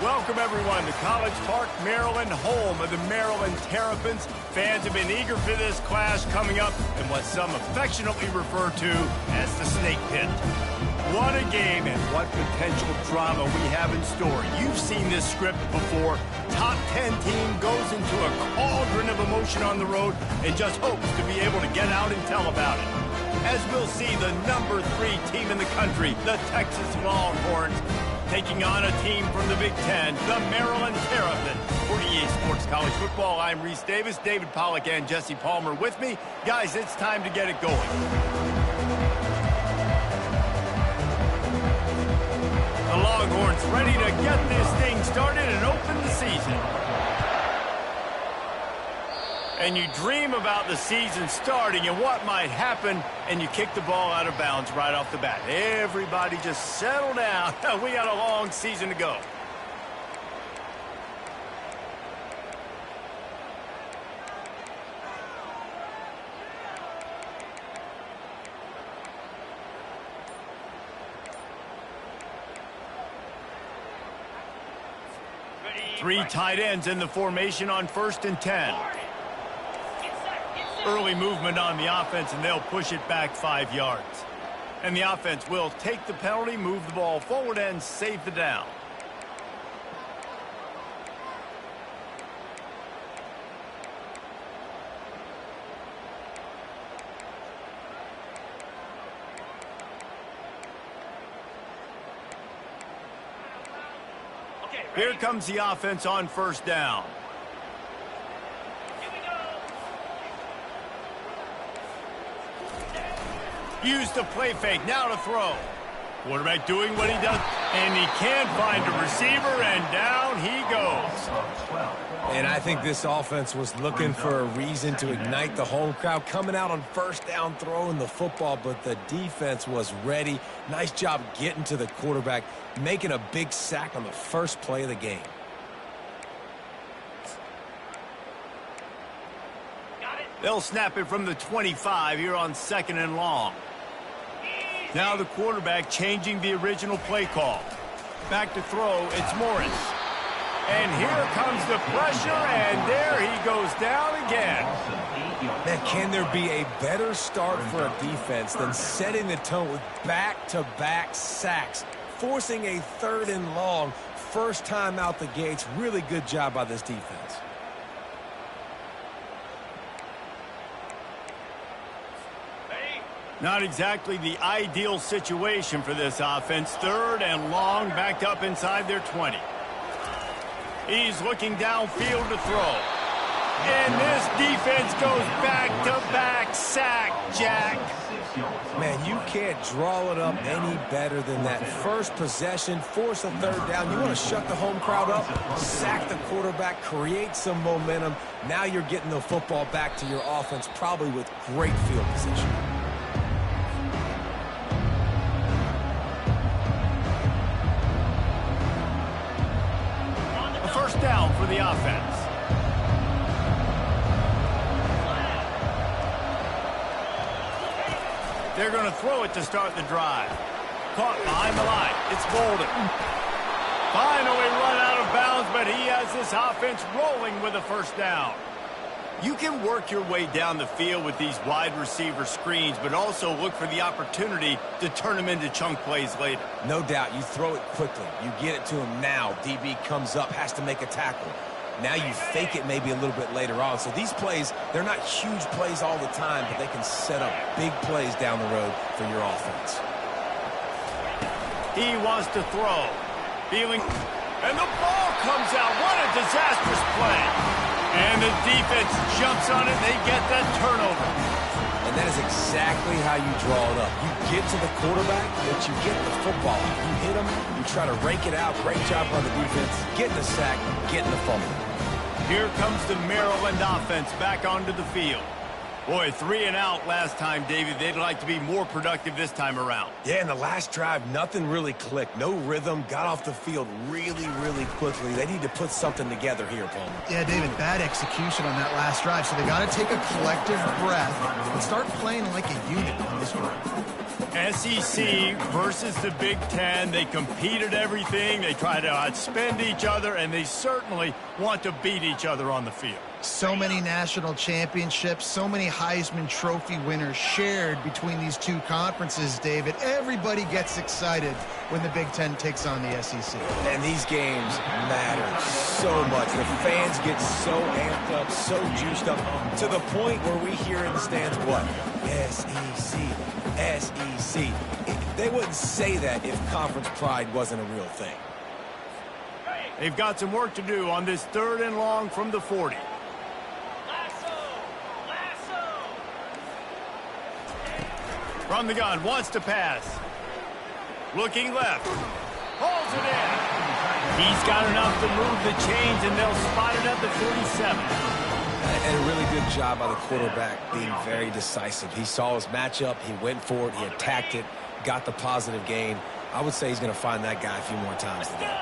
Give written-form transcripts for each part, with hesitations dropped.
Welcome, everyone, to College Park, Maryland, home of the Maryland Terrapins. Fans have been eager for this clash coming up in what some affectionately refer to as the Snake Pit. What a game and what potential drama we have in store. You've seen this script before. Top 10 team goes into a cauldron of emotion on the road and just hopes to be able to get out and tell about it. As we'll see, the number 3 team in the country, the Texas Longhorns, taking on a team from the Big Ten, the Maryland Terrapins. For EA Sports College Football, I'm Reese Davis, David Pollack, and Jesse Palmer with me. Guys, it's time to get it going. The Longhorns ready to get this thing started and open the season. And you dream about the season starting and what might happen, and you kick the ball out of bounds right off the bat. Everybody just settle down. We got a long season to go. Three tight ends in the formation on 1st and 10. Early movement on the offense, and they'll push it back 5 yards. And the offense will take the penalty, move the ball forward, and save the down. Here comes the offense on 1st down. Use the play fake, now to throw. Quarterback doing what he does, and he can't find a receiver, and down he goes. And I think this offense was looking for a reason to ignite the home crowd, coming out on 1st down, throwing the football, but the defense was ready. Nice job getting to the quarterback, making a big sack on the first play of the game. They'll snap it from the 25 here on 2nd and long. Now the quarterback changing the original play call. Back to throw, it's Morris. And here comes the pressure, and there he goes down again. Man, can there be a better start for a defense than setting the tone with back-to-back sacks, forcing a 3rd and long, first time out the gates? Really good job by this defense. Not exactly the ideal situation for this offense. 3rd and long, backed up inside their 20. He's looking downfield to throw. And this defense goes back-to-back sack, Jack. Man, you can't draw it up any better than that. First possession, force a 3rd down. You want to shut the home crowd up, sack the quarterback, create some momentum. Now you're getting the football back to your offense, probably with great field position. First down for the offense. They're going to throw it to start the drive. Caught behind the line. It's Golden. Finally run out of bounds, but he has this offense rolling with a 1st down. You can work your way down the field with these wide receiver screens, but also look for the opportunity to turn them into chunk plays later. No doubt, you throw it quickly. You get it to him now. DB comes up, has to make a tackle. Now you fake it maybe a little bit later on. So these plays, they're not huge plays all the time, but they can set up big plays down the road for your offense. He wants to throw. Feeling, and the ball comes out. What a disastrous play. And the defense jumps on it. They get that turnover. And that is exactly how you draw it up. You get to the quarterback, but you get the football. You hit him, you try to rake it out. Great job by the defense. Getting the sack, getting the fumble. Here comes the Maryland offense back onto the field. Boy, 3 and out last time, David. They'd like to be more productive this time around. Yeah, in the last drive, nothing really clicked. No rhythm, got off the field really, really quickly. They need to put something together here, Palmer. Yeah, David, bad execution on that last drive. So they got to take a collective breath and start playing like a unit on this one. SEC versus the Big Ten. They compete at everything. They try to outspend each other, and they certainly want to beat each other on the field. So many national championships, so many Heisman Trophy winners shared between these two conferences, David. Everybody gets excited when the Big Ten takes on the SEC. And these games matter so much. The fans get so amped up, so juiced up, to the point where we hear in the stands, what? SEC, SEC. They wouldn't say that if conference pride wasn't a real thing. They've got some work to do on this 3rd and long from the 40. From the gun, wants to pass. Looking left. Holds it in. He's got enough to move the chains, and they'll spot it at the 47. And a really good job by the quarterback being very decisive. He saw his matchup, he went for it, he attacked it, got the positive gain. I would say he's going to find that guy a few more times today.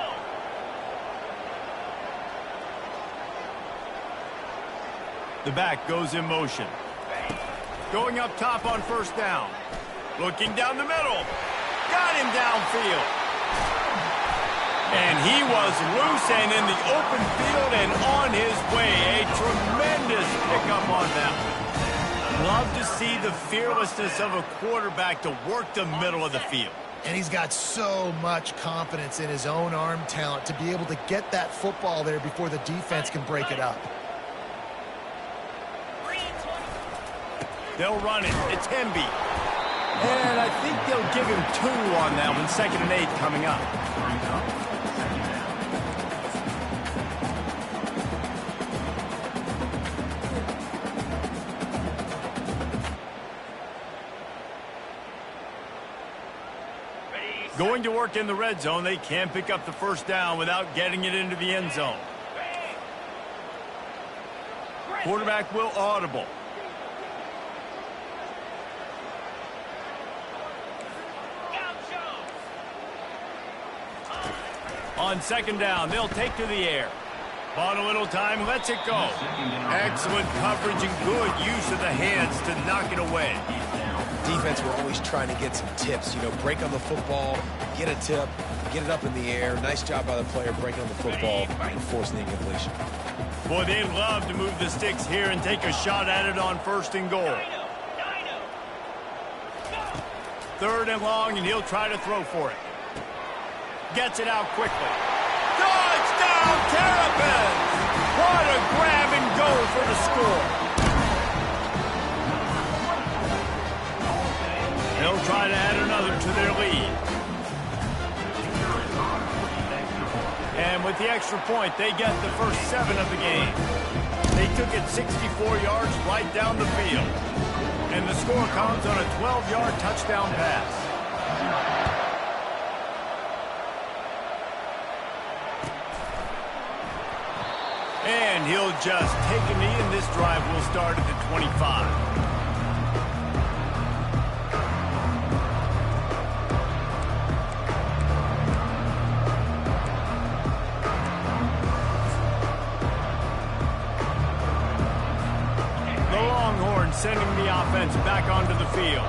The back goes in motion. Going up top on 1st down. Looking down the middle. Got him downfield. And he was loose and in the open field and on his way. A tremendous pickup on that. Love to see the fearlessness of a quarterback to work the middle of the field. And he's got so much confidence in his own arm talent to be able to get that football there before the defense can break it up. They'll run it. It's Hemby. And I think they'll give him 2 on that one. 2nd and 8 coming up. Going to work in the red zone. They can't pick up the 1st down without getting it into the end zone. Quarterback will audible. On 2nd down, they'll take to the air. Bought a little time, lets it go. Excellent coverage and good use of the hands to knock it away. Defense were always trying to get some tips. You know, break on the football, get a tip, get it up in the air. Nice job by the player breaking on the football and forcing the incompletion. Boy, they love to move the sticks here and take a shot at it on 1st and goal. 3rd and long, and he'll try to throw for it. Gets it out quickly. Touchdown, Terrapins! What a grab and go for the score. They'll try to add another to their lead. And with the extra point, they get the first 7 of the game. They took it 64 yards right down the field. And the score comes on a 12-yard touchdown pass. And he'll just take a knee, and this drive will start at the 25. The Longhorns sending the offense back onto the field.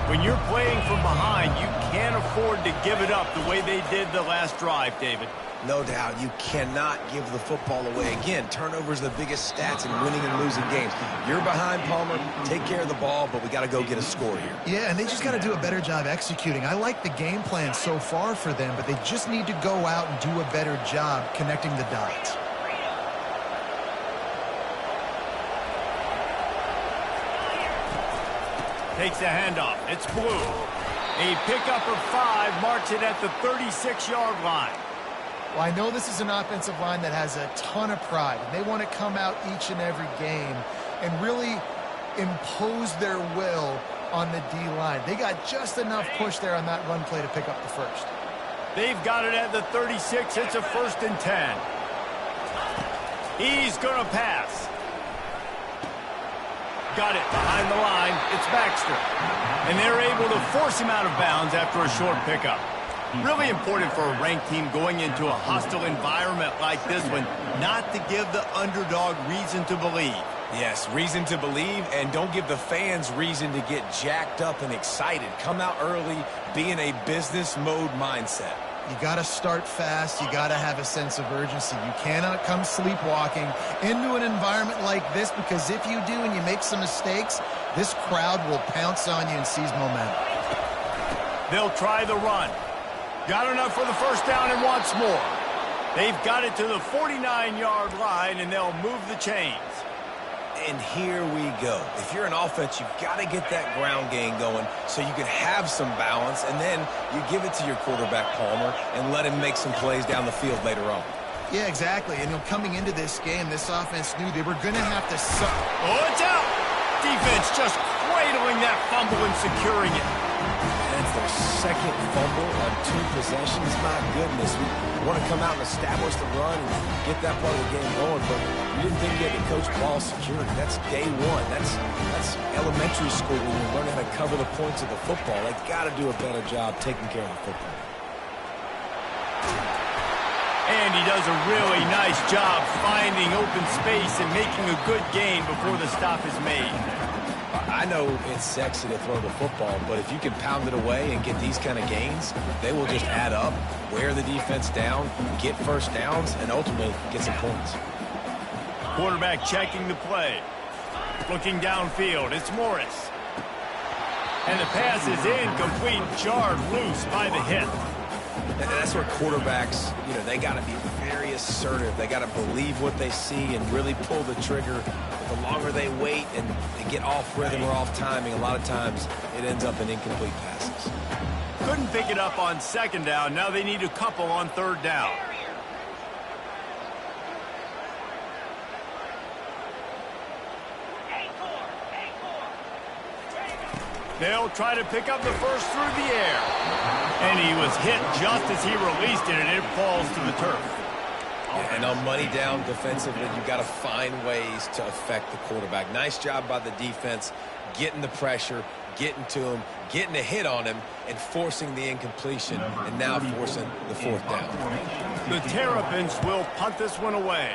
When you're playing from behind, you can't afford to give it up the way they did the last drive, David. No doubt, you cannot give the football away. Again, turnovers are the biggest stats in winning and losing games. You're behind, Palmer, take care of the ball, but we got to go get a score here. Yeah, and they just got to do a better job executing. I like the game plan so far for them, but they just need to go out and do a better job connecting the dots. Takes the handoff. It's Blue. A pickup of 5 marks it at the 36-yard line. Well, I know this is an offensive line that has a ton of pride, and they want to come out each and every game and really impose their will on the D-line. They got just enough push there on that run play to pick up the first. They've got it at the 36. It's a 1st and 10. He's going to pass. Got it behind the line. It's Baxter. And they're able to force him out of bounds after a short pickup. Really important for a ranked team going into a hostile environment like this one, not to give the underdog reason to believe. Yes, reason to believe, and don't give the fans reason to get jacked up and excited. Come out early, be in a business mode mindset. You got to start fast. You got to have a sense of urgency. You cannot come sleepwalking into an environment like this, because if you do and you make some mistakes, this crowd will pounce on you and seize momentum. They'll try the run. Got enough for the first down and wants more. They've got it to the 49-yard line, and they'll move the chains. And here we go. If you're an offense, you've got to get that ground game going so you can have some balance, and then you give it to your quarterback, Palmer, and let him make some plays down the field later on. Yeah, exactly. And coming into this game, this offense knew they were going to have to Oh, it's out! Defense just cradling that fumble and securing it. That's their second fumble on 2 possessions. My goodness, we want to come out and establish the run and get that part of the game going, but we didn't think you had to coach ball security. That's day one. That's elementary school when you learn how to cover the points of the football. They've got to do a better job taking care of the football. And he does a really nice job finding open space and making a good gain before the stop is made. I know it's sexy to throw the football, but if you can pound it away and get these kind of gains, they will just add up, wear the defense down, get first downs, and ultimately get some points. Quarterback checking the play. Looking downfield, it's Morris. And the pass is incomplete, jarred loose by the hit. And that's where quarterbacks, they got to be very assertive. They got to believe what they see and really pull the trigger. The longer they wait and they get off rhythm or off timing, a lot of times it ends up in incomplete passes. Couldn't pick it up on second down. Now they need a couple on third down. They'll try to pick up the first through the air. And he was hit just as he released it, and it falls to the turf. And on money down defensively, you've got to find ways to affect the quarterback. Nice job by the defense, getting the pressure, getting to him, getting a hit on him, and forcing the incompletion, and now forcing the fourth down. The Terrapins will punt this one away.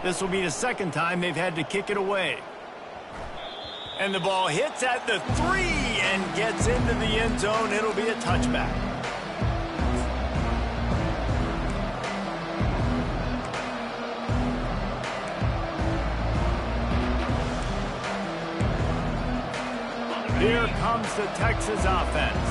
This will be the second time they've had to kick it away. And the ball hits at the 3 and gets into the end zone. It'll be a touchback. Here comes the Texas offense.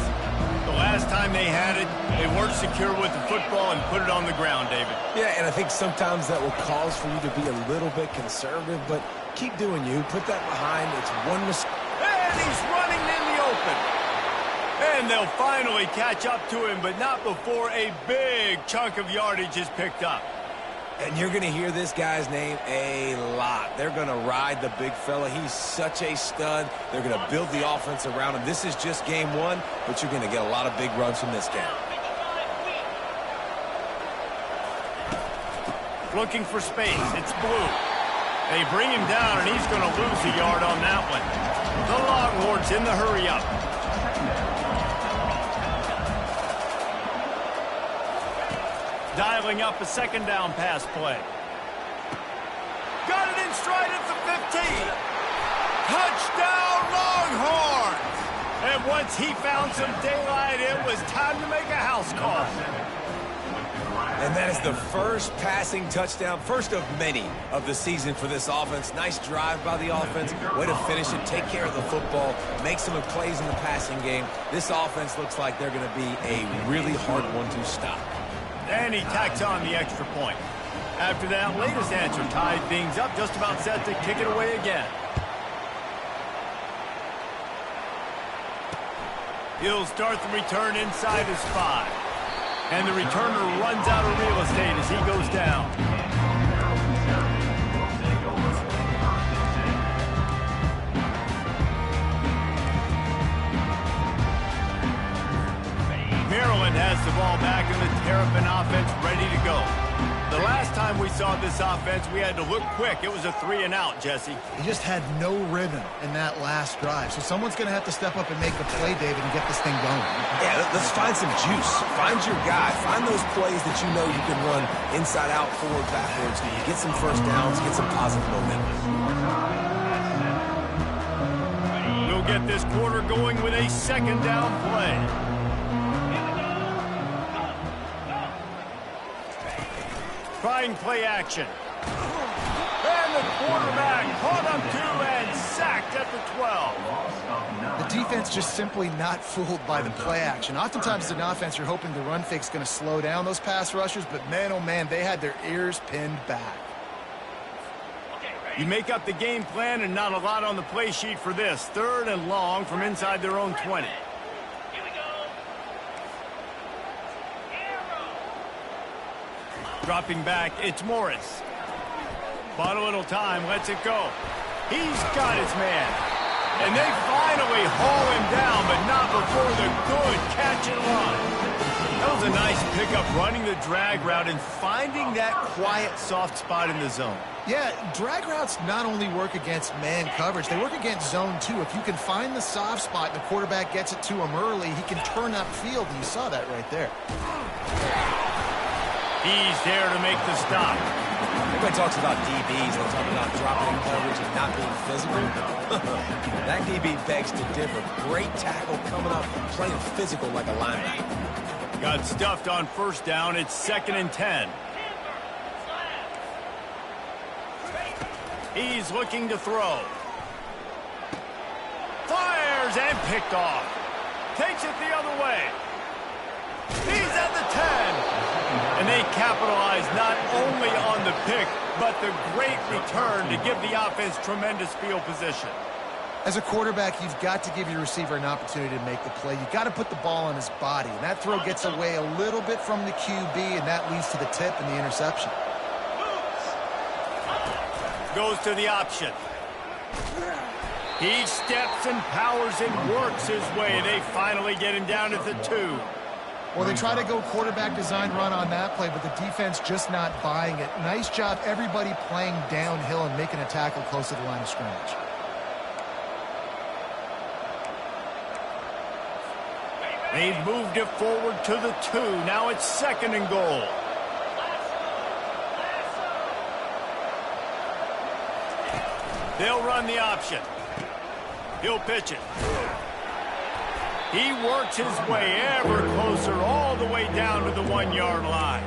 The last time they had it, they weren't secure with the football and put it on the ground, David. Yeah, and I think sometimes that will cause for you to be a little bit conservative, but keep doing you. Put that behind. It's one mistake. And he's running in the open. And they'll finally catch up to him, but not before a big chunk of yardage is picked up. And you're going to hear this guy's name a lot. They're going to ride the big fella. He's such a stud. They're going to build the offense around him. This is just game one, but you're going to get a lot of big runs from this game. Looking for space. It's Blue. They bring him down, and he's going to lose a yard on that one. The Longhorns in the hurry-up. Dialing up a second down pass play. Got it in stride at the 15. Touchdown, Longhorns! And once he found some daylight, it was time to make a house call. And that is the first passing touchdown, first of many of the season for this offense. Nice drive by the offense. Way to finish it, take care of the football, make some plays in the passing game. This offense looks like they're going to be a really hard one to stop. And he tacks on the extra point. After that latest answer tied things up, just about set to kick it away again. He'll start the return inside his 5. And the returner runs out of real estate as he goes down. Maryland has the ball back and the Terrapin offense ready to go. the last time we saw this offense, we had to look quick. It was a 3-and-out, Jesse. He just had no rhythm in that last drive. So someone's going to have to step up and make a play, David, and get this thing going. Yeah, let's find some juice. Find your guy. Find those plays that you know you can run inside out, forward, backwards. Get some first downs, get some positive momentum. We'll get this quarter going with a second down play. Trying play action. And the quarterback caught up to and sacked at the 12. The defense just simply not fooled by the play action. Oftentimes as an offense, you're hoping the run fake's going to slow down those pass rushers, but man, oh man, they had their ears pinned back. You make up the game plan and not a lot on the play sheet for this. 3rd and long from inside their own 20. Dropping back, it's Morris. Bought a little time, lets it go. He's got his man. And they finally haul him down, but not before the good catch and run. That was a nice pickup, running the drag route and finding that quiet, soft spot in the zone. Yeah, drag routes not only work against man coverage, they work against zone too. If you can find the soft spot and the quarterback gets it to him early, he can turn upfield, and you saw that right there. He's there to make the stop. Everybody talks about DBs. They talk about dropping in coverage and not being physical. That DB begs to differ. Great tackle coming up, playing physical like a linebacker. Got stuffed on first down. It's 2nd and 10. He's looking to throw. Fires and picked off. Takes it the other way. He's at the 10. And they capitalize not only on the pick, but the great return to give the offense tremendous field position. As a quarterback, you've got to give your receiver an opportunity to make the play. You've got to put the ball on his body. And that throw gets away a little bit from the QB, and that leads to the tip and the interception. Goes to the option. He steps and powers and works his way. They finally get him down at the 2. Well, they try to go quarterback design run on that play, but the defense just not buying it. Nice job, everybody playing downhill and making a tackle close to the line of scrimmage. They've moved it forward to the 2. Now it's 2nd and goal. They'll run the option. He'll pitch it. He works his way ever closer all the way down to the 1-yard line.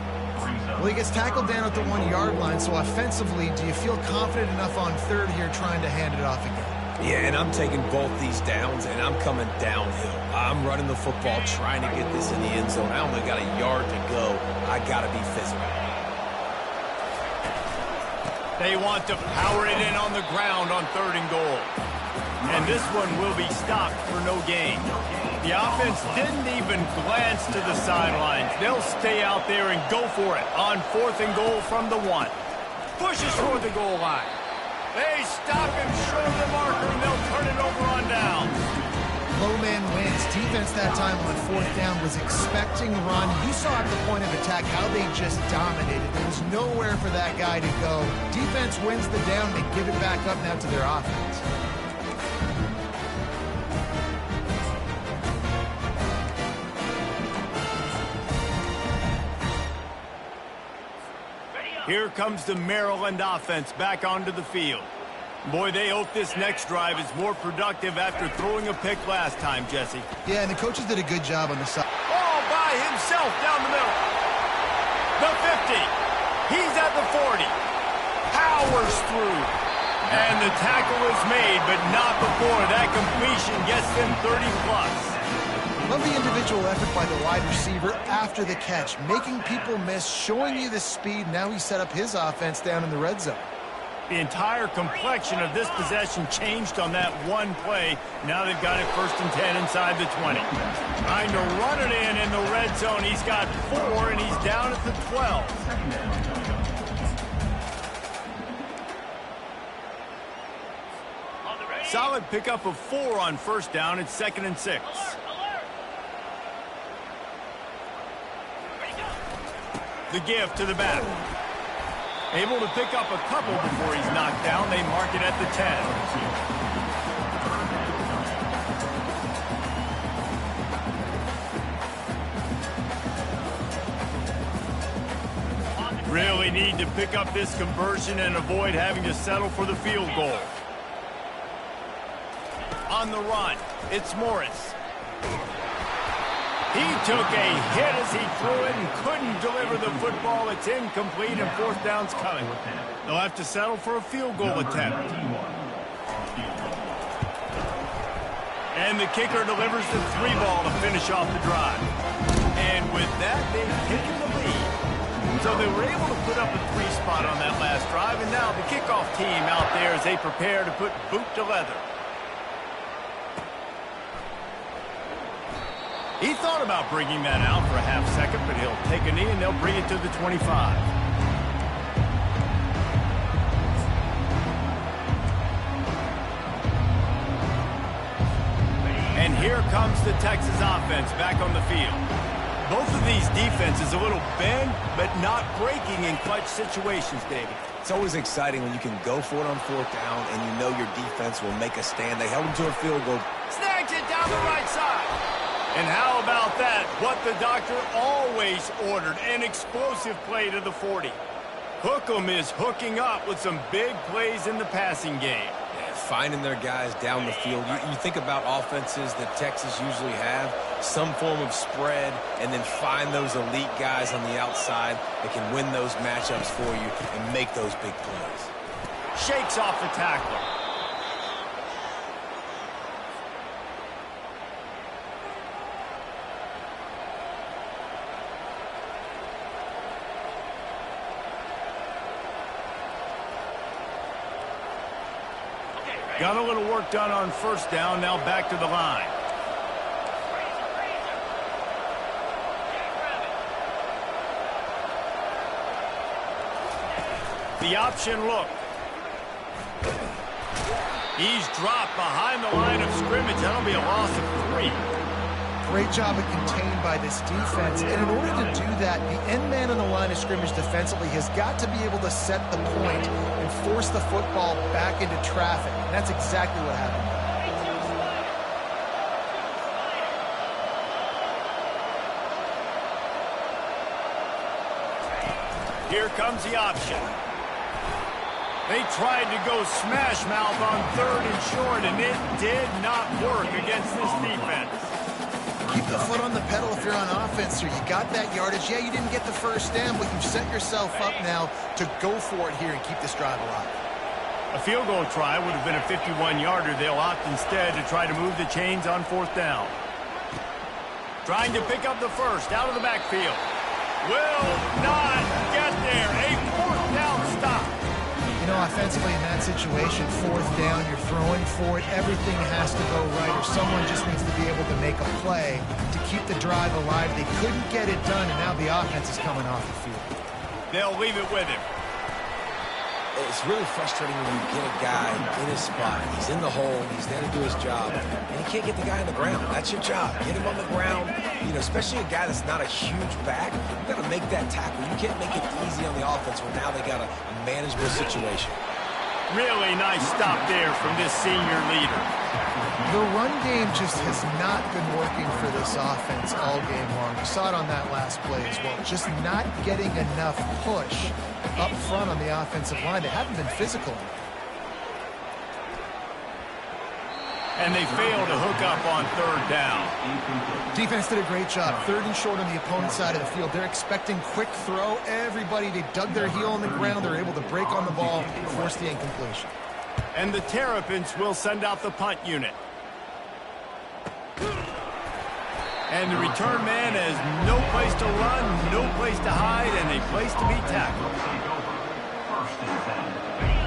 Well, he gets tackled down at the 1-yard line, so offensively, do you feel confident enough on 3rd here trying to hand it off again? Yeah, and I'm taking both these downs, and I'm coming downhill. I'm running the football, trying to get this in the end zone. I only got a yard to go. I got to be physical. They want to power it in on the ground on 3rd and goal. And this one will be stopped for no gain. The offense didn't even glance to the sidelines. They'll stay out there and go for it on 4th and goal from the 1. Pushes toward the goal line. They stop him short of the marker, and they'll turn it over on down. Low man wins. Defense that time on 4th down was expecting run. You saw at the point of attack how they just dominated. There was nowhere for that guy to go. Defense wins the down. They give it back up now to their offense. Here comes the Maryland offense back onto the field. Boy, they hope this next drive is more productive after throwing a pick last time, Jesse. Yeah, and the coaches did a good job on the side. All by himself down the middle. The 50. He's at the 40. Powers through. And the tackle is made, but not before that completion gets them 30+. Love the individual effort by the wide receiver after the catch, making people miss, showing you the speed. Now he set up his offense down in the red zone. The entire complexion of this possession changed on that one play. Now they've got it 1st and 10 inside the 20. Trying to run it in the red zone. He's got 4, and he's down at the 12. Solid pickup of 4 on 1st down. It's 2nd and 6. The give to the back. Able to pick up a couple before he's knocked down. They mark it at the 10. Really need to pick up this conversion and avoid having to settle for the field goal. On the run, it's Morris. He took a hit as he threw it and couldn't deliver the football. It's incomplete and fourth down's coming. They'll have to settle for a field goal attempt. And the kicker delivers the 3 ball to finish off the drive. And with that, they've taken the lead. So they were able to put up a 3 spot on that last drive, and now the kickoff team out there as they prepare to put boot to leather. He thought about bringing that out for a half second, but he'll take a knee and they'll bring it to the 25. And here comes the Texas offense back on the field. Both of these defenses a little bend, but not breaking in clutch situations, David. It's always exciting when you can go for it on fourth down and you know your defense will make a stand. They held him to a field goal. Snags it down the right side. And how about that? What the doctor always ordered, an explosive play to the 40. Hookem is hooking up with some big plays in the passing game. Yeah, finding their guys down the field. You think about offenses that Texas usually have, some form of spread, and then find those elite guys on the outside that can win those matchups for you and make those big plays. Shakes off the tackler. Got a little work done on first down, now back to the line. The option look. He's dropped behind the line of scrimmage. That'll be a loss of 3. Great job of contained by this defense. And in order to do that, the end man on the line of scrimmage defensively has got to be able to set the point and force the football back into traffic. And that's exactly what happened. Here comes the option. They tried to go smash mouth on 3rd and short, and it did not work against this defense. Keep the foot on the pedal if you're on offense here. You got that yardage. Yeah, you didn't get the first down, but you've set yourself up now to go for it here and keep this drive alive. A field goal try would have been a 51-yarder. They'll opt instead to try to move the chains on 4th down. Trying to pick up the first out of the backfield. Will not get there. A 4th down stop. You know, offensively in that situation, 4th down, you're throwing for it. Everything has to go right, or someone just needs to be able to make a play to keep the drive alive. They couldn't get it done, and now the offense is coming off the field. They'll leave it with him. It's really frustrating when you get a guy in his spot. He's in the hole. He's there to do his job. And you can't get the guy on the ground. That's your job. Get him on the ground. You know, especially a guy that's not a huge back. You got to make that tackle. You can't make it easy on the offense where now they got a manageable situation. Really nice stop there from this senior leader. The run game just has not been working for this offense all game long. You saw it on that last play as well. Just not getting enough push up front on the offensive line. They haven't been physical. And they fail to hook up on 3rd down. Defense did a great job. 3rd and short on the opponent's side of the field. They're expecting quick throw. Everybody, they dug their heel on the ground. They're able to break on the ball, force the incompletion. And the Terrapins will send out the punt unit. And the return man has no place to run, no place to hide, and a place to be tackled.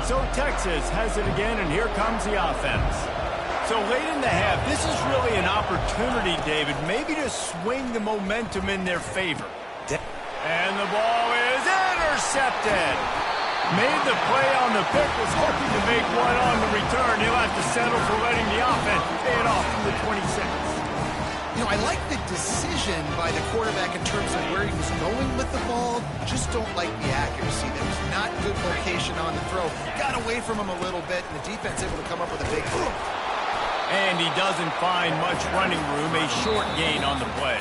So Texas has it again, and here comes the offense. So late in the half, this is really an opportunity, David, maybe to swing the momentum in their favor. And the ball is intercepted. Made the play on the pick, was hoping to make one on the return. He'll have to settle for letting the offense pay it off from the 26. You know, I like the decision vision by the quarterback in terms of where he was going with the ball. Just don't like the accuracy. There was not good location on the throw. Got away from him a little bit, and the defense able to come up with a big play. And he doesn't find much running room, a short gain on the play.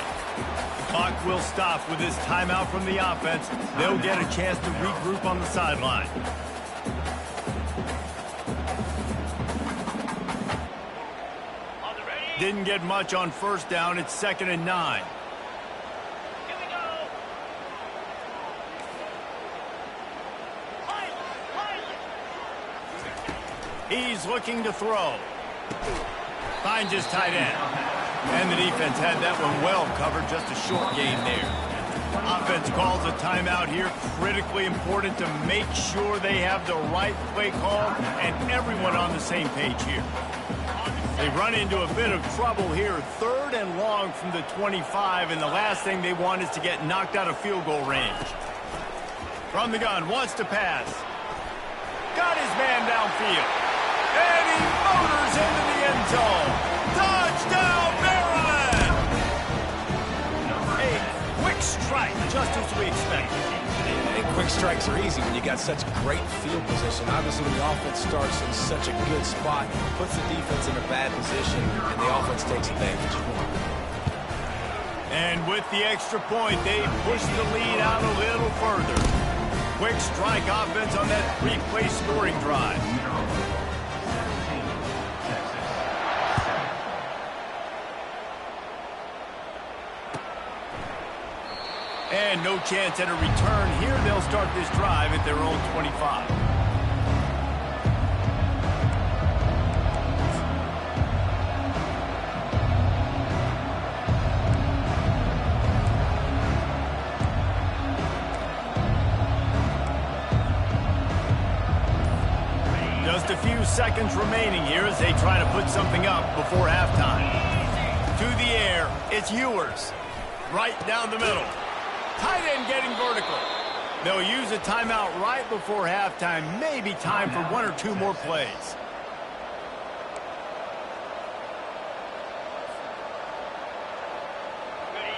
The clock will stop with this timeout from the offense. They'll get a chance to regroup on the sideline. Didn't get much on first down. It's 2nd and 9. Here we go. He's looking to throw. Finds his tight end. And the defense had that one well covered, just a short gain there. Offense calls a timeout here. Critically important to make sure they have the right play call and everyone on the same page here. They run into a bit of trouble here. 3rd and long from the 25, and the last thing they want is to get knocked out of field goal range. From the gun, wants to pass. Got his man downfield. And he motors into the end zone. Touchdown, Maryland! A quick strike, just as we expected. And quick strikes are easy when you got such great field position. Obviously, when the offense starts in such a good spot, puts the defense in a bad position, and the offense takes advantage. And with the extra point, they push the lead out a little further. Quick strike offense on that 3-play scoring drive. And no chance at a return here. They'll start this drive at their own 25. Just a few seconds remaining here as they try to put something up before halftime. To the air, it's Ewers. Right down the middle. Tight end getting vertical. They'll use a timeout right before halftime. Maybe time for 1 or 2 more plays.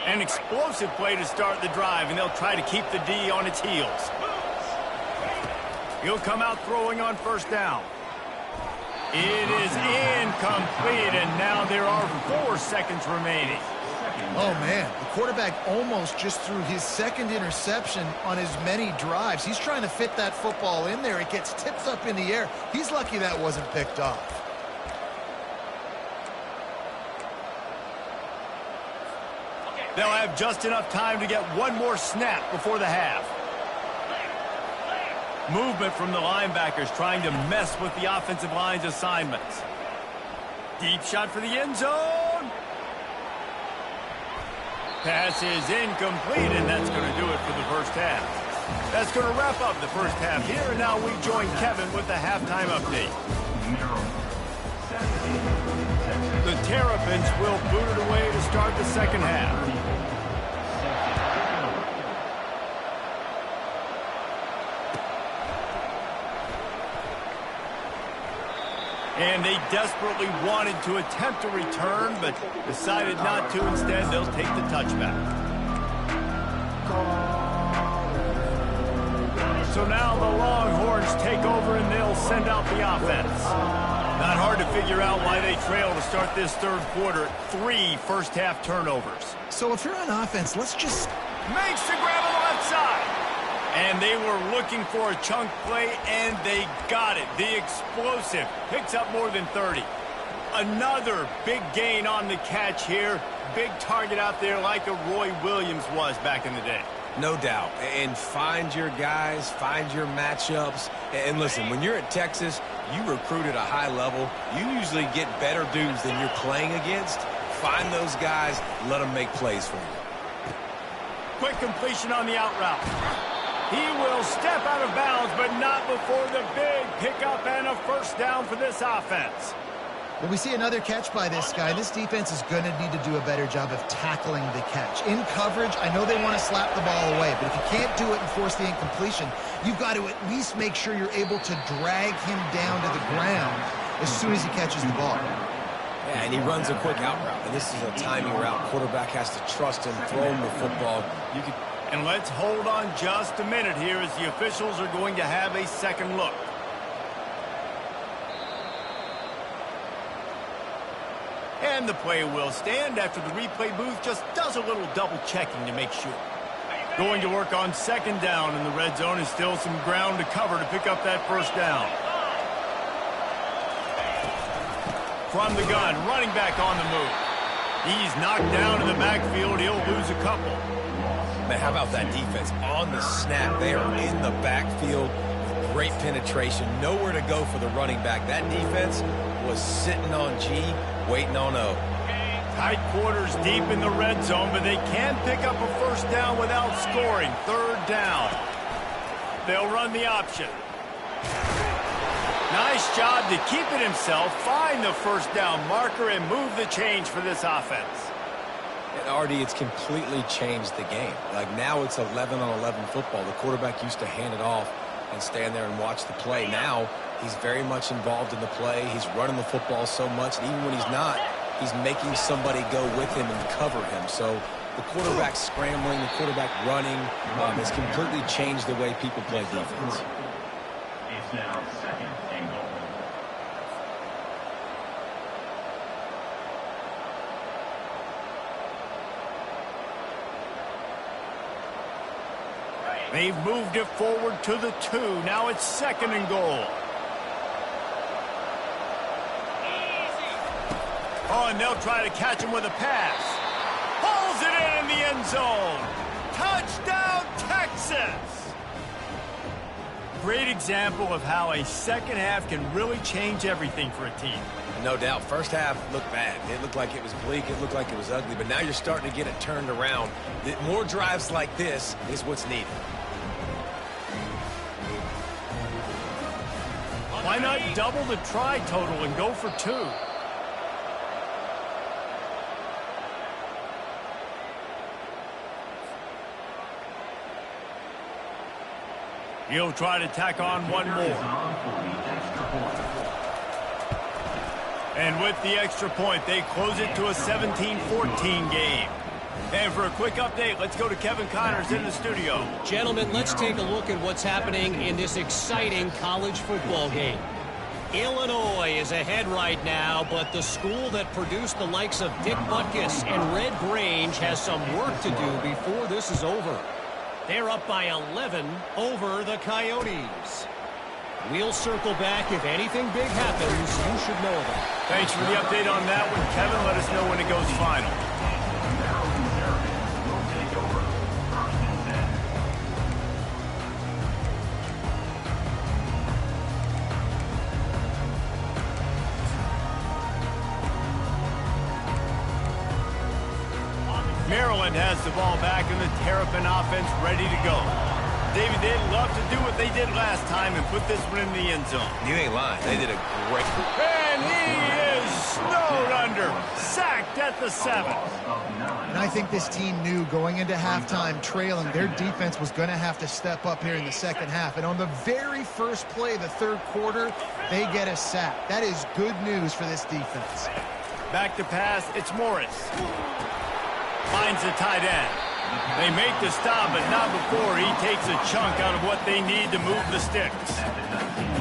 An explosive play to start the drive, and they'll try to keep the D on its heels. He'll come out throwing on first down. It is incomplete, and now there are 4 seconds remaining. Oh, man, the quarterback almost just threw his 2nd interception on as many drives. He's trying to fit that football in there. It gets tipped up in the air. He's lucky that wasn't picked off. They'll have just enough time to get 1 more snap before the half. Movement from the linebackers trying to mess with the offensive line's assignments. Deep shot for the end zone. Pass is incomplete, and that's going to do it for the first half. That's going to wrap up the first half here, and now we join Kevin with the halftime update. The Terrapins will boot it away to start the second half. And they desperately wanted to attempt a return, but decided not to. Instead, they'll take the touchback. So now the Longhorns take over, and they'll send out the offense. Not hard to figure out why they trail to start this 3rd quarter. 3 first-half turnovers. So if you're on offense, let's just... Makes the grab on the left side. And they were looking for a chunk play, and they got it. The explosive picks up more than 30. Another big gain on the catch here. Big target out there like a Roy Williams was back in the day. No doubt. And find your guys, find your matchups. And listen, when you're at Texas, you recruit at a high level. You usually get better dudes than you're playing against. Find those guys, let them make plays for you. Quick completion on the out route. He will step out of bounds, but not before the big pickup and a first down for this offense. Well, we see another catch by this guy. This defense is going to need to do a better job of tackling the catch. In coverage, I know they want to slap the ball away, but if you can't do it and force the incompletion, you've got to at least make sure you're able to drag him down to the ground as soon as he catches the ball. Yeah, and he runs a quick out route. And this is a timing route. Quarterback has to trust him, throw him the football. And let's hold on just a minute here as the officials are going to have a second look. And the play will stand after the replay booth just does a little double checking to make sure. Going to work on second down in the red zone is still some ground to cover to pick up that first down. From the gun, running back on the move. He's knocked down in the backfield. He'll lose a couple. Man, how about that defense? On the snap, they are in the backfield with great penetration. Nowhere to go for the running back. That defense was sitting on G, waiting on O. Tight quarters deep in the red zone, but they can pick up a first down without scoring. Third down. They'll run the option. Nice job to keep it himself, find the first down marker, and move the change for this offense. And Artie, it's completely changed the game. Like now it's 11-on-11 football. The quarterback used to hand it off and stand there and watch the play. Now he's very much involved in the play. He's running the football so much, and even when he's not, he's making somebody go with him and cover him. So the quarterback scrambling, the quarterback running has completely changed the way people play defense. It's now second and goal. They've moved it forward to the 2. Now it's second and goal. Oh, and they'll try to catch him with a pass. Pulls it in the end zone. Touchdown, Texas! Great example of how a second half can really change everything for a team. No doubt. First half looked bad. It looked like it was bleak. It looked like it was ugly. But now you're starting to get it turned around. More drives like this is what's needed. Why not double the try total and go for 2? He'll try to tack on one more. And with the extra point, they close it to a 17-14 game. And for a quick update, let's go to Kevin Connors in the studio. Gentlemen, let's take a look at what's happening in this exciting college football game. Illinois is ahead right now, but the school that produced the likes of Dick Butkus and Red Grange has some work to do before this is over. They're up by 11 over the Coyotes. We'll circle back if anything big happens. You should know about it. Thanks for the update on that one, Kevin. Let us know when it goes final. Maryland has the ball back and the Terrapin offense ready to go. David, they'd love to do what they did last time and put this one in the end zone. You ain't lying. They did a great... And he is snowed under, sacked at the 7. And I think this team knew going into halftime trailing, their defense was going to have to step up here in the second half. And on the very first play of the third quarter, they get a sack. That is good news for this defense. Back to pass, it's Morris. Finds the tight end. They make the stop, but not before he takes a chunk out of what they need to move the sticks.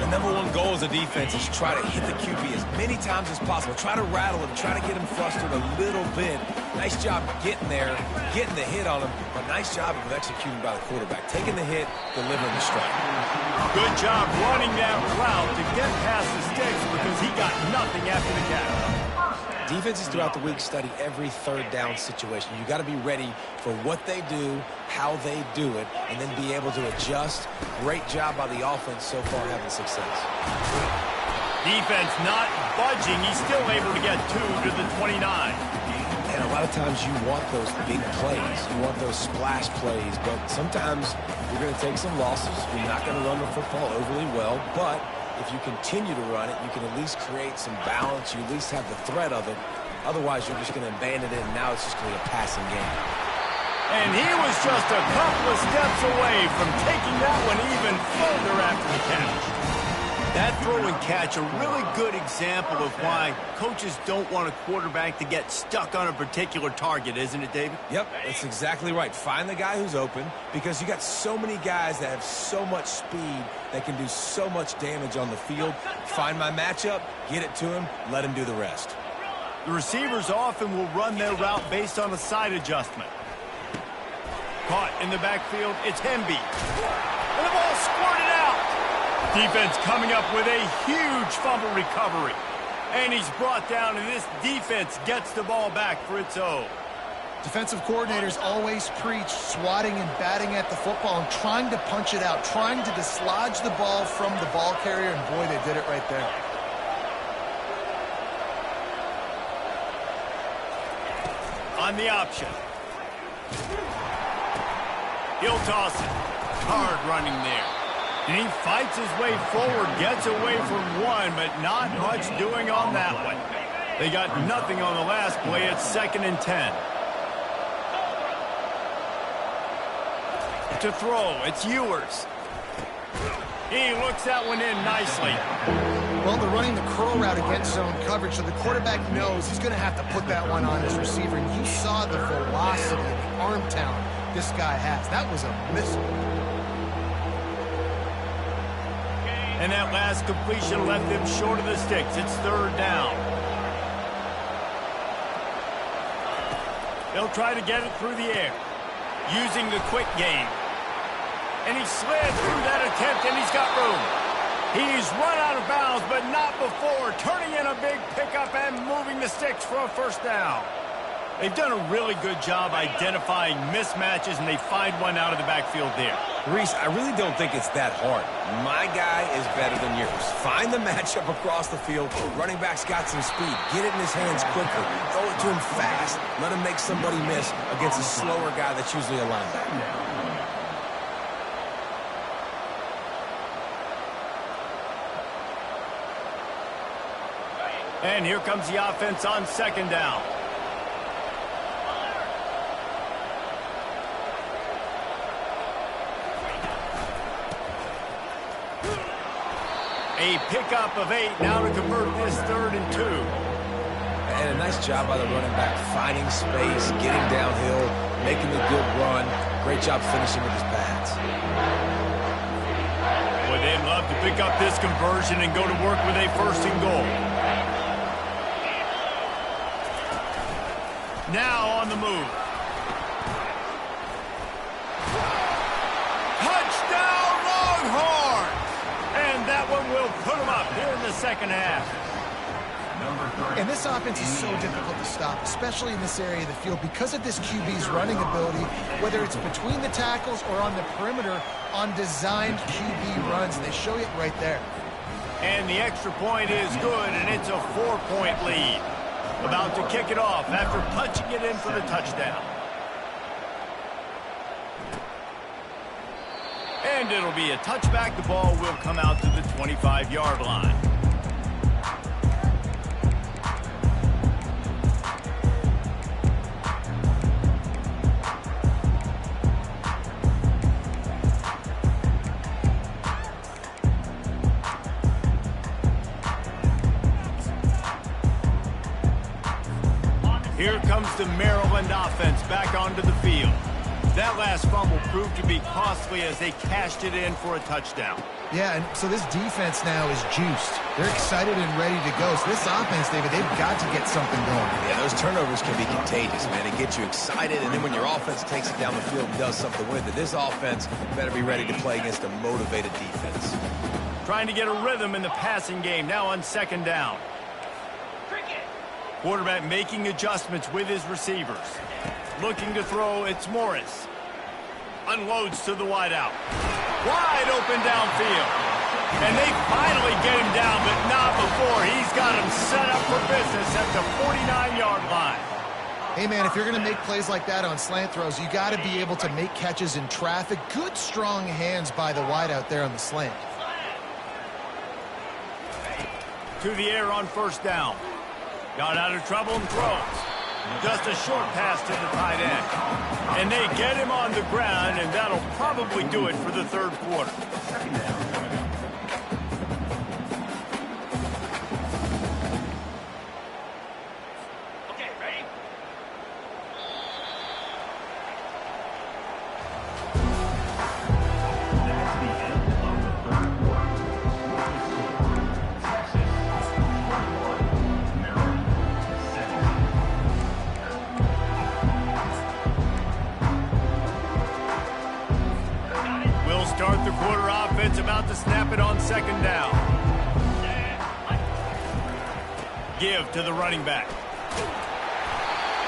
The number one goal as a defense is try to hit the QB as many times as possible. Try to rattle him, try to get him flustered a little bit. Nice job getting there, getting the hit on him, but nice job of executing by the quarterback. Taking the hit, delivering the strike. Good job running that route to get past the sticks because he got nothing after the catch. Defenses throughout the week study every third down situation. You got to be ready for what they do, how they do it, and then be able to adjust. Great job by the offense so far having success. Defense not budging. He's still able to get 2 to the 29. And a lot of times you want those big plays. You want those splash plays, but sometimes you're going to take some losses. You're not going to run the football overly well, but if you continue to run it, you can at least create some balance. You at least have the threat of it. Otherwise, you're just going to abandon it, and now it's just going to be a passing game. And he was just a couple of steps away from taking that one even further after the catch. That throw and catch, a really good example of why coaches don't want a quarterback to get stuck on a particular target, isn't it, David? Yep, that's exactly right. Find the guy who's open, because you got so many guys that have so much speed that can do so much damage on the field. Find my matchup, get it to him, let him do the rest. The receivers often will run their route based on a side adjustment. Caught in the backfield, it's Hemby. And the ball squirted out. Defense coming up with a huge fumble recovery. And he's brought down, and this defense gets the ball back for its own. Defensive coordinators always preach swatting and batting at the football and trying to punch it out, trying to dislodge the ball from the ball carrier, and boy, they did it right there. On the option. He'll toss it. Hard running there. And he fights his way forward, gets away from one, but not much doing on that one. They got nothing on the last play. It's 2nd and 10. To throw, it's Ewers. He looks that one in nicely. Well, they're running the curl route against zone coverage, so the quarterback knows he's going to have to put that one on his receiver. And you saw the velocity, the arm talent this guy has. That was a missile. And that last completion left them short of the sticks. It's 3rd down. They'll try to get it through the air, using the quick game. And he slid through that attempt, and he's got room. He's run out of bounds, but not before, turning in a big pickup and moving the sticks for a 1st down. They've done a really good job identifying mismatches, and they find one out of the backfield there. Reese, I really don't think it's that hard. My guy is better than yours. Find the matchup across the field. Running back's got some speed. Get it in his hands quickly. Throw it to him fast. Let him make somebody miss against a slower guy that's usually a linebacker. And here comes the offense on 2nd down. A pickup of 8 now to convert this 3rd and 2. And a nice job by the running back, finding space, getting downhill, making a good run. Great job finishing with his pads. Boy, they'd love to pick up this conversion and go to work with a 1st and goal. Now on the move. Touchdown Longhorns! And that one will put them up here in the 2nd half. And this offense is so difficult to stop, especially in this area of the field, because of this QB's running ability, whether it's between the tackles or on the perimeter on designed QB runs. And they show it right there. And the extra point is good, and it's a 4-point lead. About to kick it off after punching it in for the touchdown. And it'll be a touchback. The ball will come out to the 25-yard line. Here comes the Maryland offense back onto the field. That last fumble proved to be costly as they cashed it in for a touchdown. Yeah, and so this defense now is juiced. They're excited and ready to go. So this offense, David, they've got to get something going. Yeah, those turnovers can be contagious, man. It gets you excited, and then when your offense takes it down the field and does something with it, this offense better be ready to play against a motivated defense. Trying to get a rhythm in the passing game, now on 2nd down. Quarterback making adjustments with his receivers. Looking to throw, it's Morris. Unloads to the wideout. Wide open downfield. And they finally get him down, but not before. He's got him set up for business at the 49-yard line. Hey, man, if you're going to make plays like that on slant throws, you got to be able to make catches in traffic. Good, strong hands by the wideout there on the slant. To the air on 1st down. Got out of trouble and throws. Just a short pass to the tight end. And they get him on the ground, and that'll probably do it for the 3rd quarter. second down. Give to the running back.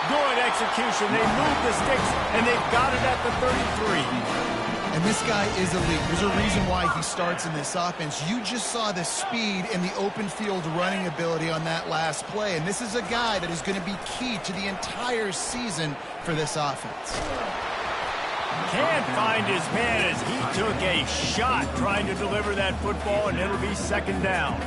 Good execution. They move the sticks, and they've got it at the 33. And this guy is elite. There's a reason why he starts in this offense. You just saw the speed and the open field running ability on that last play. And this is a guy that is going to be key to the entire season for this offense. Can't find his man as he took a shot trying to deliver that football, and it'll be second down.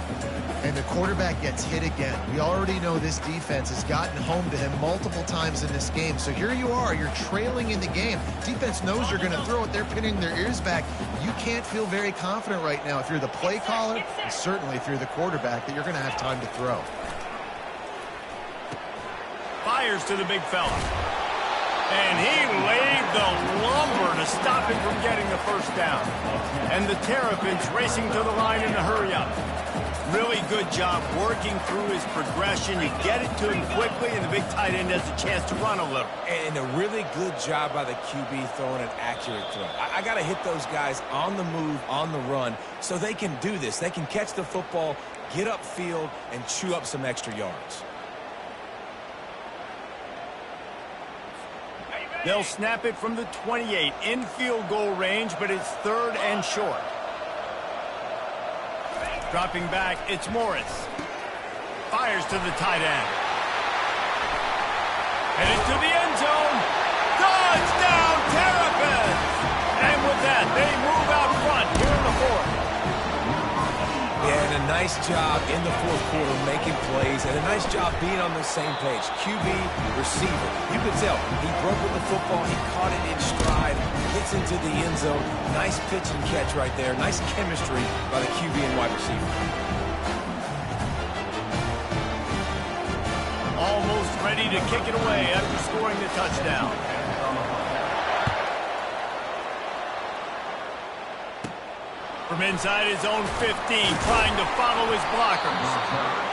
And the quarterback gets hit again. We already know this defense has gotten home to him multiple times in this game. So here you are, you're trailing in the game. Defense knows you're going to throw it. They're pinning their ears back. You can't feel very confident right now if you're the play caller, and certainly if you're the quarterback, that you're going to have time to throw. Fires to the big fella. And he laid the lumber to stop him from getting the first down. And the Terrapins racing to the line in a hurry up. Really good job working through his progression. You get it to him quickly, and the big tight end has a chance to run a little. And a really good job by the QB throwing an accurate throw. I got to hit those guys on the move, on the run, so they can do this. They can catch the football, get upfield, and chew up some extra yards. They'll snap it from the 28 in field goal range, but it's third and short. Dropping back, it's Morris. Fires to the tight end. And into the end zone. Touchdown, Terrapins! And with that, they move out front here in the fourth. Yeah, and a nice job in the fourth quarter making plays, and a nice job being on the same page. QB, receiver. You could tell he broke with the football. He caught it in stride, gets into the end zone. Nice pitch and catch right there. Nice chemistry by the QB and wide receiver. Almost ready to kick it away after scoring the touchdown. From inside his own 15, trying to follow his blockers.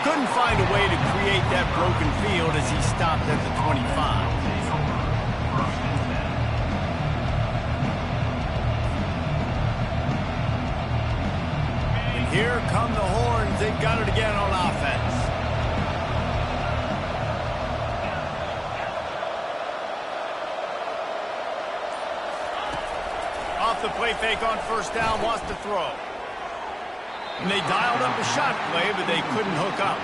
Couldn't find a way to create that broken field as he stopped at the 25. And here come the horns. They've got it again on offense. Off the play fake on first down, wants to throw. And they dialed up a shot play, but they couldn't hook up.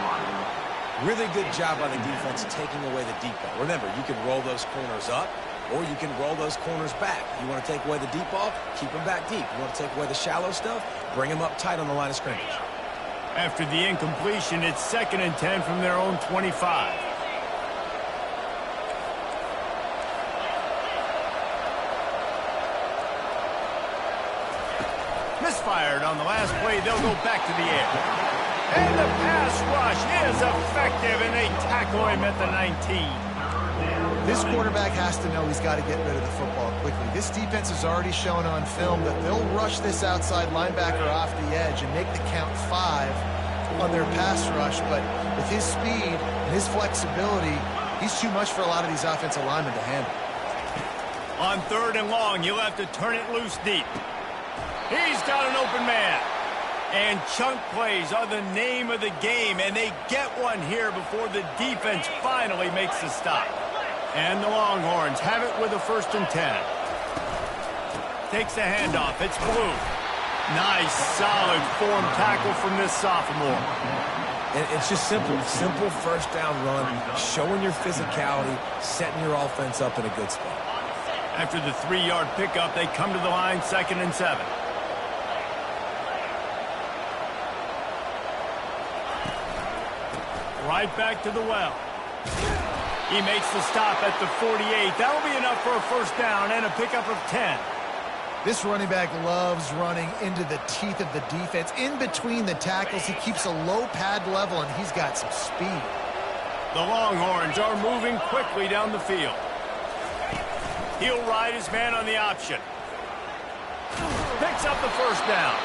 Really good job by the defense taking away the deep ball. Remember, you can roll those corners up, or you can roll those corners back. You want to take away the deep ball, keep them back deep. You want to take away the shallow stuff, bring them up tight on the line of scrimmage. After the incompletion, it's 2nd and 10 from their own 25. Misfired on the last play. They'll go back to the air. And the pass rush is effective, and they tackle him at the 19. This quarterback has to know he's got to get rid of the football quickly. This defense has already shown on film that they'll rush this outside linebacker off the edge and make the count 5 on their pass rush. But with his speed and his flexibility, he's too much for a lot of these offensive linemen to handle. On 3rd and long, you'll have to turn it loose deep. He's got an open man. And chunk plays are the name of the game, and they get one here before the defense finally makes the stop. And the Longhorns have it with a 1st and 10. Takes the handoff. It's Blue. Nice, solid form tackle from this sophomore. And it's just simple. Simple first down run, showing your physicality, setting your offense up in a good spot. After the 3-yard pickup, they come to the line 2nd and 7. Right back to the well. He makes the stop at the 48. That'll be enough for a 1st down and a pickup of 10. This running back loves running into the teeth of the defense. In between the tackles, he keeps a low pad level, and he's got some speed. The Longhorns are moving quickly down the field. He'll ride his man on the option. Picks up the 1st down.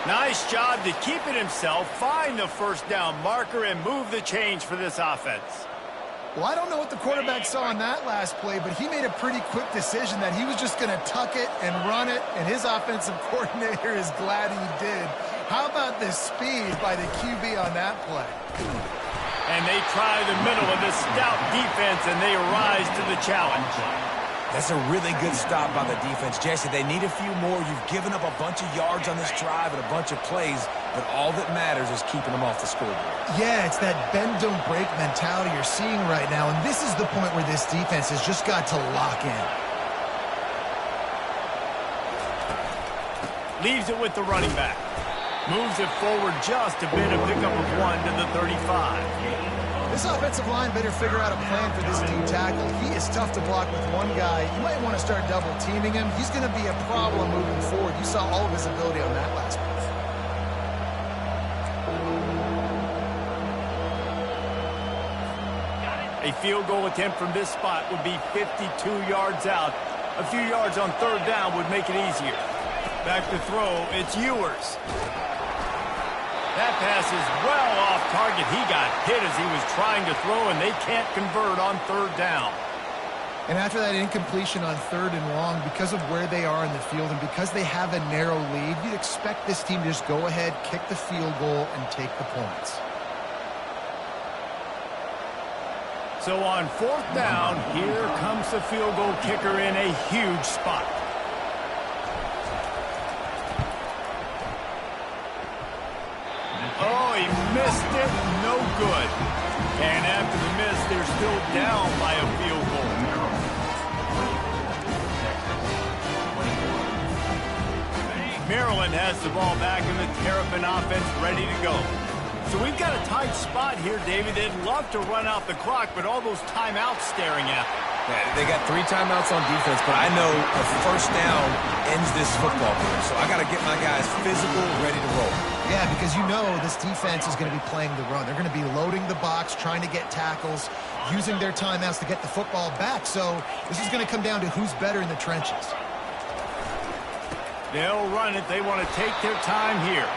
Nice job to keep it himself, find the 1st down marker, and move the change for this offense. Well, I don't know what the quarterback saw on that last play, but he made a pretty quick decision that he was just going to tuck it and run it, and his offensive coordinator is glad he did. How about the speed by the QB on that play? And they try the middle of this stout defense, and they rise to the challenge. That's a really good stop by the defense. Jesse, they need a few more. You've given up a bunch of yards on this drive and a bunch of plays, but all that matters is keeping them off the scoreboard. Yeah, it's that bend, don't break mentality you're seeing right now, and this is the point where this defense has just got to lock in. Leaves it with the running back. Moves it forward just a bit, a pickup of 1 to the 35. This offensive line better figure out a plan for this D tackle. He is tough to block with one guy. You might want to start double teaming him. He's going to be a problem moving forward. You saw all of his ability on that last play. A field goal attempt from this spot would be 52 yards out. A few yards on third down would make it easier. Back to throw, it's Ewers. That pass is well off target. He got hit as he was trying to throw, and they can't convert on third down. And after that incompletion on 3rd and long, because of where they are in the field and because they have a narrow lead, you'd expect this team to just go ahead, kick the field goal, and take the points. So on 4th down, here comes the field goal kicker in a huge spot. Oh, he missed it. No good. And after the miss, they're still down by a field goal. Maryland has the ball back in the Terrapin offense ready to go. So we've got a tight spot here, David. They'd love to run out the clock, but all those timeouts staring at them. Yeah, they got 3 timeouts on defense, but I know a first down ends this football game. So I got to get my guys physical, ready to roll. Yeah, because you know this defense is going to be playing the run. They're going to be loading the box, trying to get tackles, using their timeouts to get the football back. So this is going to come down to who's better in the trenches. They'll run it. They want to take their time here.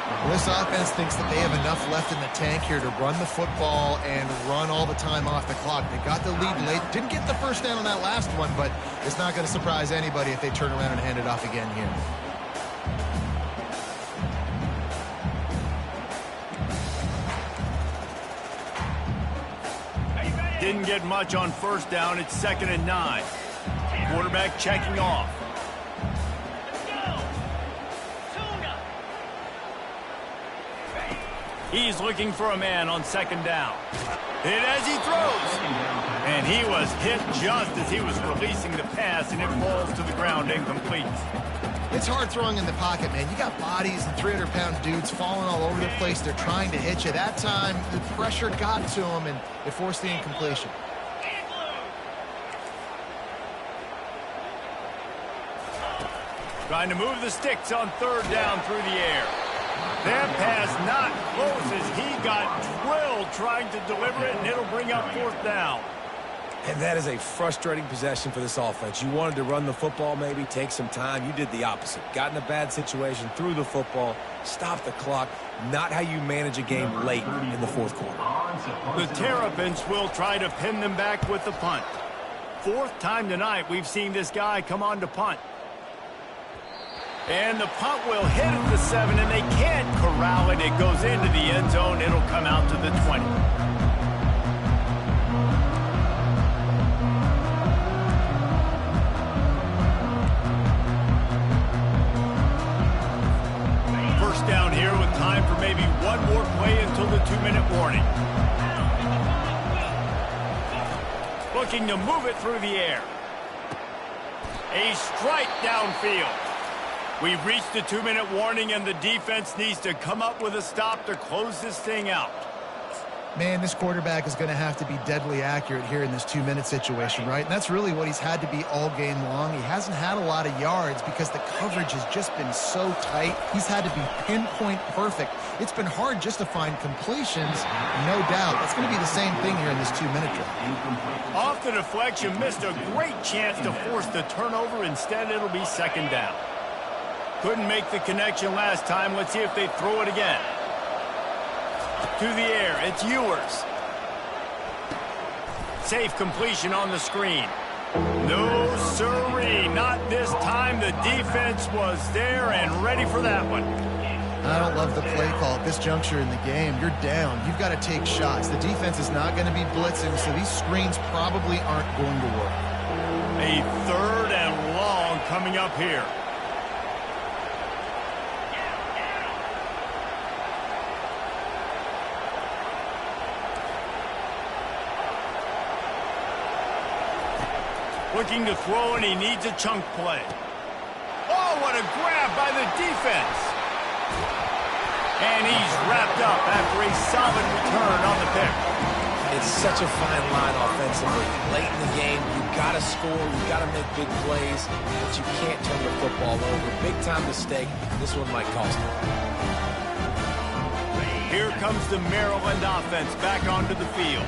Well, this offense thinks that they have enough left in the tank here to run the football and run all the time off the clock. They got the lead late. Didn't get the first down on that last one, but it's not going to surprise anybody if they turn around and hand it off again here. Didn't get much on first down. It's 2nd and 9. Quarterback checking off. He's looking for a man on 2nd down. Hit as he throws. And he was hit just as he was releasing the pass, and it falls to the ground incomplete. It's hard throwing in the pocket, man. You got bodies and 300-pound dudes falling all over the place. They're trying to hit you. That time, the pressure got to him, and it forced the incompletion. Trying to move the sticks on 3rd down through the air. That pass not close as he got drilled trying to deliver it, and it'll bring up 4th down. And that is a frustrating possession for this offense. You wanted to run the football, maybe take some time. You did the opposite. Got in a bad situation, threw the football, stopped the clock. Not how you manage a game late in the 4th quarter. The Terrapins will try to pin them back with the punt. 4th time tonight we've seen this guy come on to punt. And the punt will hit at the 7, and they can't corral it. It goes into the end zone. It'll come out to the 20. First down here with time for maybe one more play until the 2-minute warning. Looking to move it through the air. A strike downfield. We've reached the 2-minute warning, and the defense needs to come up with a stop to close this thing out. Man, this quarterback is going to have to be deadly accurate here in this 2-minute situation, right? And that's really what he's had to be all game long. He hasn't had a lot of yards because the coverage has just been so tight. He's had to be pinpoint perfect. It's been hard just to find completions, no doubt. That's going to be the same thing here in this 2-minute drive. Off the deflection, missed a great chance to force the turnover. Instead, it'll be 2nd down. Couldn't make the connection last time. Let's see if they throw it again. To the air, it's Ewers. Safe completion on the screen. No siree, not this time. The defense was there and ready for that one. I don't love the play call at this juncture in the game. You're down. You've got to take shots. The defense is not going to be blitzing, so these screens probably aren't going to work. A 3rd and long coming up here. Looking to throw, and he needs a chunk play. Oh, what a grab by the defense. And he's wrapped up after a solid return on the pick. It's such a fine line offensively. Late in the game, you've got to score, you've got to make big plays, but you can't turn the football over. Big-time mistake. This one might cost him. Here comes the Maryland offense back onto the field.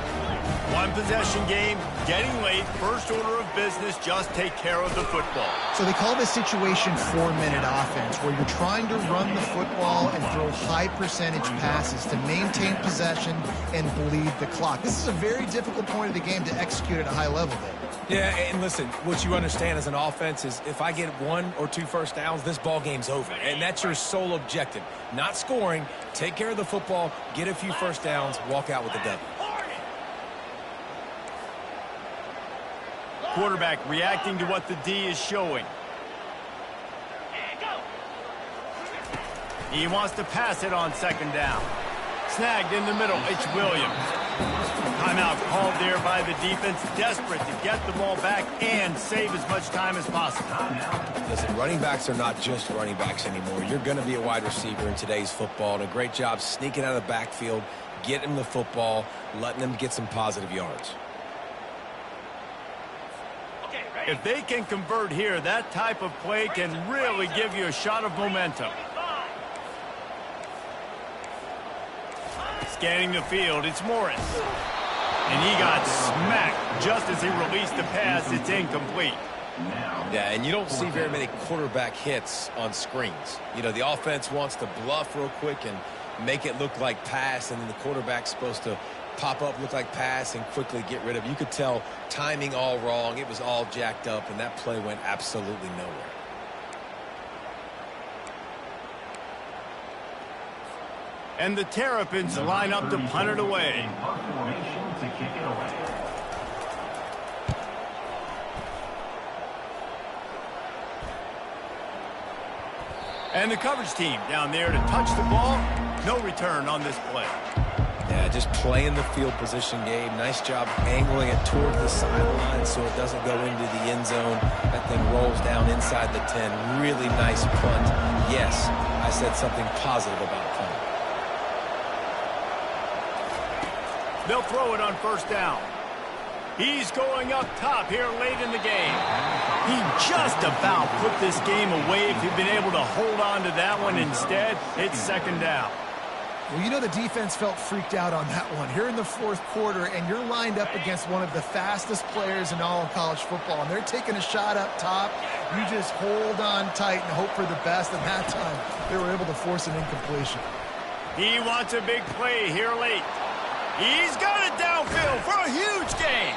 One possession game, getting late, first order of business, just take care of the football. So they call this situation 4-minute offense, where you're trying to run the football and throw high percentage passes to maintain possession and bleed the clock. This is a very difficult point of the game to execute at a high level, David. Yeah, and listen, what you understand as an offense is if I get 1 or 2 first downs, this ball game's over. And that's your sole objective. Not scoring, take care of the football, get a few first downs, walk out with the W. Quarterback reacting to what the D is showing. He wants to pass it on 2nd down. Snagged in the middle, it's Williams. Timeout called there by the defense, desperate to get the ball back and save as much time as possible. Listen, running backs are not just running backs anymore. You're going to be a wide receiver in today's football, and a great job sneaking out of the backfield, getting the football, letting them get some positive yards. If they can convert here, that type of play can really give you a shot of momentum. Scanning the field, it's Morris. And he got smacked just as he released the pass. It's incomplete. Yeah, and you don't see very many quarterback hits on screens. You know, the offense wants to bluff real quick and make it look like pass, and then the quarterback's supposed to pop up, look like pass, and quickly get rid of it. You could tell timing all wrong. It was all jacked up, and that play went absolutely nowhere. And the Terrapins line up to punt it away. And the coverage team down there to touch the ball. No return on this play. Yeah, just playing the field position game. Nice job angling it toward the sideline so it doesn't go into the end zone. That thing rolls down inside the 10. Really nice punt. Yes, I said something positive about punt. They'll throw it on 1st down. He's going up top here late in the game. He just about put this game away if he'd been able to hold on to that one. Instead, it's 2nd down. Well, you know the defense felt freaked out on that one. Here in the 4th quarter, and you're lined up against one of the fastest players in all of college football, and they're taking a shot up top. You just hold on tight and hope for the best, and that time they were able to force an incompletion. He wants a big play here late. He's got it downfield for a huge gain.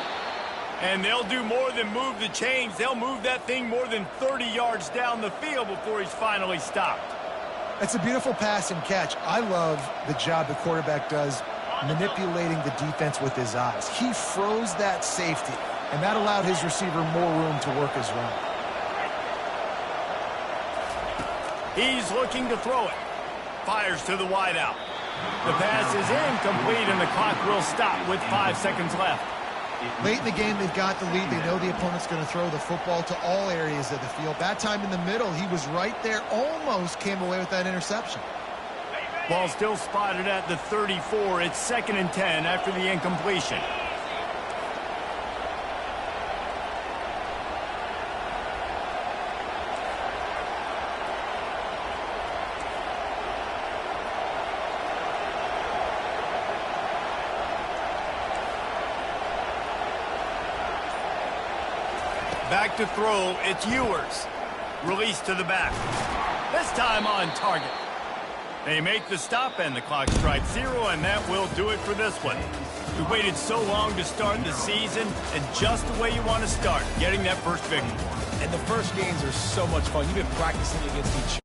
And they'll do more than move the chains. They'll move that thing more than 30 yards down the field before he's finally stopped. It's a beautiful pass and catch. I love the job the quarterback does manipulating the defense with his eyes. He froze that safety, and that allowed his receiver more room to work his run. He's looking to throw it. Fires to the wideout. The pass is incomplete, and the clock will stop with 5 seconds left. Late in the game, they've got the lead. They know the opponent's going to throw the football to all areas of the field. That time in the middle, he was right there, almost came away with that interception. Ball still spotted at the 34. It's 2nd and 10 after the incompletion. Back to throw, it's Ewers. Release to the back. This time on target. They make the stop, and the clock strikes 0, and that will do it for this one. We waited so long to start the season, and just the way you want to start, getting that first victory. And the first games are so much fun. You've been practicing against each